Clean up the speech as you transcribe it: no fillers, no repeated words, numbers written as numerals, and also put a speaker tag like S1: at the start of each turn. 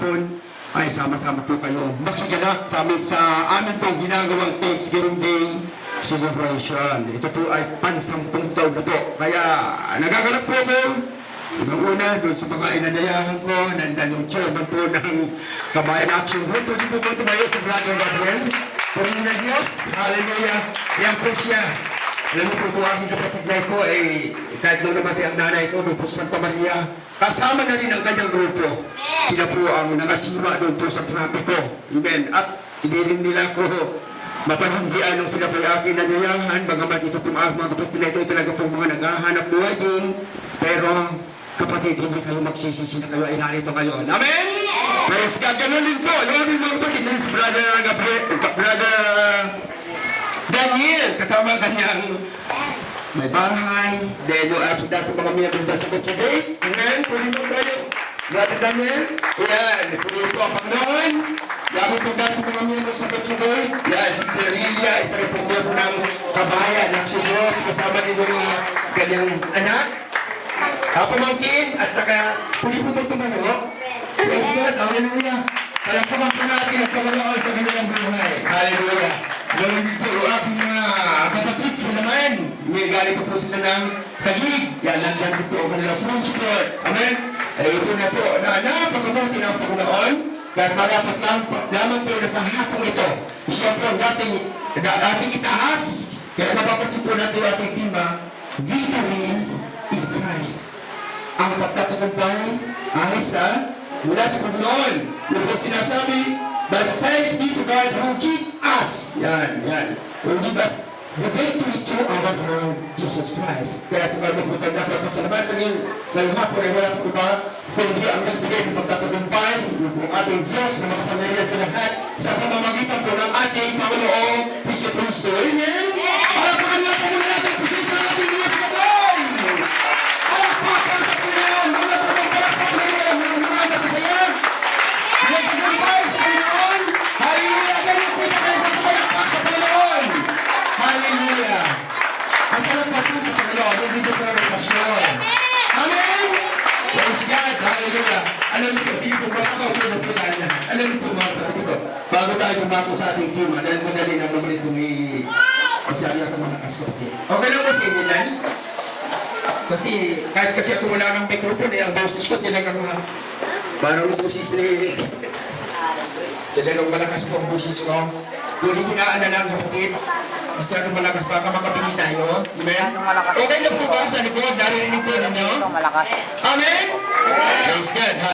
S1: hapon ay sama-sama po kayo makiganap sa amin pong ginagawang Thanksgiving Day celebration. Ito po ay pansampung taon na po. Kaya nagaganap po ako. Una, doon sa mga inanayahan ko, nandan yung chairman po ng Kabayan Action Group. Pwede po po tumayo sa Brother Gabriel. Pwede na Diyos. Hallelujah. Yan po siya. Alam mo po kung aking kapatid na ito, kahit nung namatay ang nanay ko, doon po sa Santa Maria, kasama na rin ang kanyang grupo. Sila po ang nakasiwa doon po sa trapiko. Amen. At hindi rin nila ko mapananggian nung sila po yung aking nanayahan. Bagamat ito po mga kapatid na ito, talaga po mga naghahanap buhay din. Pero kapatid, hindi kayo magsisisi na kayo ay narito kayo. Amen? Praise God. Ganun din po. Yung aming mga kapatid, si Brother Gabriel, Brother Daniel, kasama ang kanyang may bahay. Then yung aking dato mga minagunda sa Butsuday. Amen? Pwede mo kayo. Brother Daniel, yan. Pwede po ang Panginoon. Dami po dato mga minagunda sa Butsuday. Yan, si Serilia, isa rin po miyembro ng Kabayan ng Senyor. Kasama din yung kanyang anak. Pamangkin at saka puli po ba tumano? Praise God, hallelujah. Kaya po natin ang pamanood sa kanilang buhay. Hallelujah. Gawin din po aking mga kapatid sa naman. May galing po sila ng Taguig. Yan, nandiyan din po ang kanilang front sport. Amen? Ito na po, napakabuti ng Panginoon. Kaya malapat lamang po na sa hapong ito. Siya po ang dating itaas. Kaya mapapansin po natin yung ating tema, Victory in Christ. Ang pagtatagumpay ay mula sa Panginoon. Yung po sinasabi, but thanks be to God who give us, who give us the victory through our Lord Jesus Christ. Kaya kung ano po tayo napapasalamatan yung ngayong hapon ay wala po iba, kundi ang nagbigay ng pagtatagumpay, yung po ating Diyos na makapangyarihan sa lahat, sa pamamagitan po ng ating Panginoong Hesus Kristo. Amen? Para po kami natin mula natin posisyon ng ating Diyos na Lord! All factors sa Panginoon, mga pagpapalak po sa mga masasaya, nagtagumpay sa Panginoon, hallelujah! Ganyan po na kayo pagpapalak sa Panginoon! Hallelujah! Ang palagpas po sa Panginoon, hindi po na repasyon. Amen! Praise God! Hallelujah! Alam niyo po, sige po, makakaupo na po tayo lahat. Alam niyo po mga kapatid ko, bago tayo bumako sa ating team, dahil madali na naman itong masyari sa malakas ko. Okay lang po sa inyo yan? Kasi, kahit kasi ako wala ng microphone, ang boses ko talagang parang boses ni talagang malakas po ang boses ko. Kung hindi na lang kapatid, masyadong malakas pa ka makapili tayo. Amen? Okay na po ba sa likod? Narinig po ninyo? Amen? Thanks God.